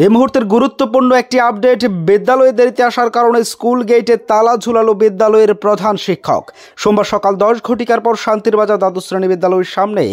এই মুহূর্তের গুরুত্বপূর্ণ একটি আপডেট। বিদ্যালয়ে দেরিতে আসার কারণে স্কুল গেটে তালা ঝুলালো বিদ্যালয়ের প্রধান শিক্ষক। সোমবার সকাল 10 ঘটিকার পর শান্তিরবাজার দ্বাদশ শ্রেণী বিদ্যালয়ের সামনে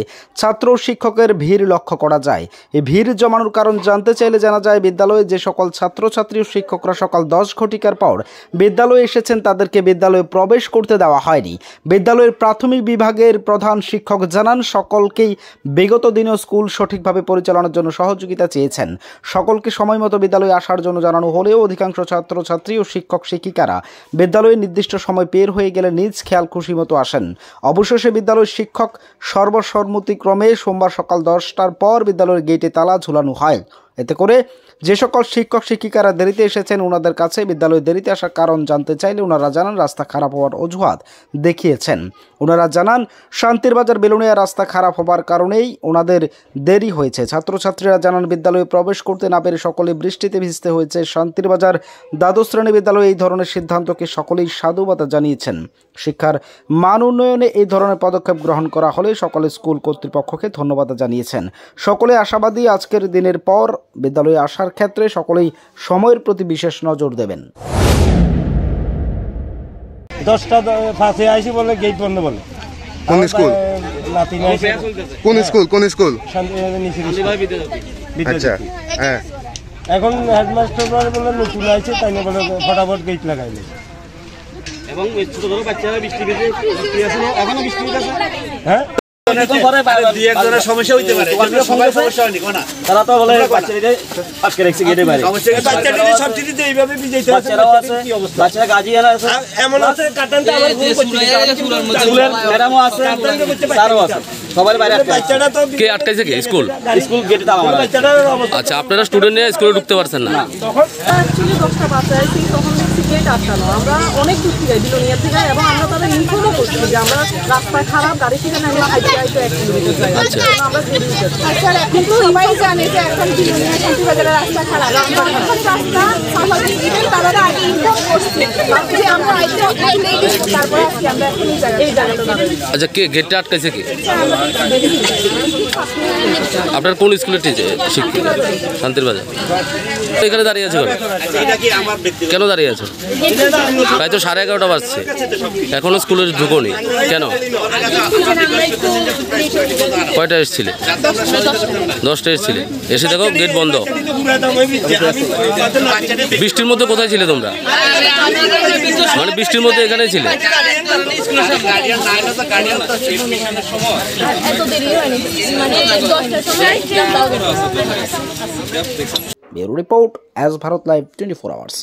ছাত্র শিক্ষকের ভিড় লক্ষ্য করা যায়। এই ভিড় জমানোর কারণ জানতে চাইলে জানা যায়, বিদ্যালয়ে যে সকল ছাত্রছাত্রী ও শিক্ষকরা সকাল 10 ঘটিকার পর বিদ্যালয়ে এসেছেন তাদেরকে বিদ্যালয়ে প্রবেশ করতে দেওয়া হয়নি। বিদ্যালয়ের প্রাথমিক বিভাগের প্রধান শিক্ষক জানান, সকলকেই বিগত দিনেও স্কুল সঠিকভাবে পরিচালনার জন্য সহযোগিতা চেয়েছেন। সকলকে সময় মতো বিদ্যালয়ে আসার জন্য জানানো হলেও অধিকাংশ ছাত্রছাত্রী ও শিক্ষক শিক্ষিকারা বিদ্যালয়ে নির্দিষ্ট সময় বের হয়ে গেলে নিজ খেয়াল খুশি মতো আসেন। অবশেষে বিদ্যালয়ের শিক্ষক সর্বসম্মতিক্রমে সোমবার সকাল 10টার পর বিদ্যালয়ের গেটে তালা ঝুলানো হয়। এতে করে যে সকল শিক্ষক শিক্ষিকারা দেরিতে এসেছেন ওনাদের কাছে বিদ্যালয়ে দেরিতে আসার কারণ জানতে চাইলে ওনারা জানান, রাস্তা খারাপ হওয়ার অজুহাত দেখিয়েছেন। ওনারা জানান, শান্তিরবাজার বেলুনিয়া রাস্তা খারাপ হবার কারণেই ওনাদের দেরি হয়েছে। ছাত্রছাত্রীরা জানান, বিদ্যালয়ে প্রবেশ করতে না পেরে সকলে বৃষ্টিতে ভিজতে হয়েছে। শান্তিরবাজার দ্বাদশ শ্রেণী বিদ্যালয়ে এই ধরনের সিদ্ধান্তকে সকলেই সাধুবাদ জানিয়েছেন। শিক্ষার মান উন্নয়নে এই ধরনের পদক্ষেপ গ্রহণ করা হলে সকলে স্কুল কর্তৃপক্ষকে ধন্যবাদ জানিয়েছেন। সকলে আশাবাদী, আজকের দিনের পর বিদ্যালয়ে আসার ক্ষেত্রে সকলেই সময়ের প্রতি বিশেষ নজর দেবেন। 10টা 5 আইসি বলে গেট বন্ধ বলে। কোন স্কুল? কোন স্কুল? আচ্ছা, হ্যাঁ। এখন হেডমাস্টার বলে নতুন আইছে, তাই না বলে ফটাফট গেট লাগাইলে। এবং ছোট ছোট বাচ্চারা বৃষ্টি ভিজে আছে, এখনো বৃষ্টি আছে। হ্যাঁ, সমস্যা হইতে পারে, সবাই সমস্যা হয়নি কোনা। তারা তো বলে বাচ্চাদের আজকে রেখে গেটে বাইরে বাচ্চাদের সব চিঠিতে এইভাবে ভিজাইতে আছে। কি অবস্থা? বাচ্চারা গাজি এনা আছে, এমন আছে কাটানটা আবার ভুল করছে, স্কুলের ম্যাডামও আছে, স্যারও আছে, সবাই বাইরে আছে। বাচ্চাটা তো কে আটকাইছে? কি স্কুল গেটে তালা মারা। বাচ্চাটার অবস্থা। আচ্ছা, আপনারা স্টুডেন্ট নিয়ে স্কুলে ঢুকতে পারছেন না? তখন অ্যাকচুয়ালি 10টা বাচ্চা আইছি, তখন দেখছি গেট আটকানো। আমরা অনেক দূর থেকে বিলোনিয়া থেকে, এবং আমরা তাদের ইনফর্মও করছি যে আমরা রাস্তা খারাপ, গাড়ি থেকে নামলে হাইটে 1 কিলোমিটার যাই। আমরা ঘুরে যেতে। কিন্তু সবাই জানে যে এখন বিলোনিয়া শান্তিবাজারের রাস্তা খারাপ। রাস্তা স্বাভাবিক, তারা আগে ইনফর্ম করছে যে আমরা আইতে তারপর আজকে আমরা এখন এই জায়গাটা। আচ্ছা, কে গেটটা আটকাইছে? কি আপনার কোন স্কুলের শিক্ষিকা? শান্তিরবাজার। এখানে দাঁড়িয়ে আছে কেন? দাঁড়িয়ে আছে প্রায় তো 11:30 বাজছে, এখনো স্কুলে ঢুকোনি কেন? কয়টা এসেছিলে? 10টা এসেছিলে। এসে দেখো গেট বন্ধ। বৃষ্টির মধ্যে কোথায় ছিলে তোমরা? মানে বৃষ্টির মধ্যে এখানেই ছিলে? Bureau report, S Bharat live 24 hours.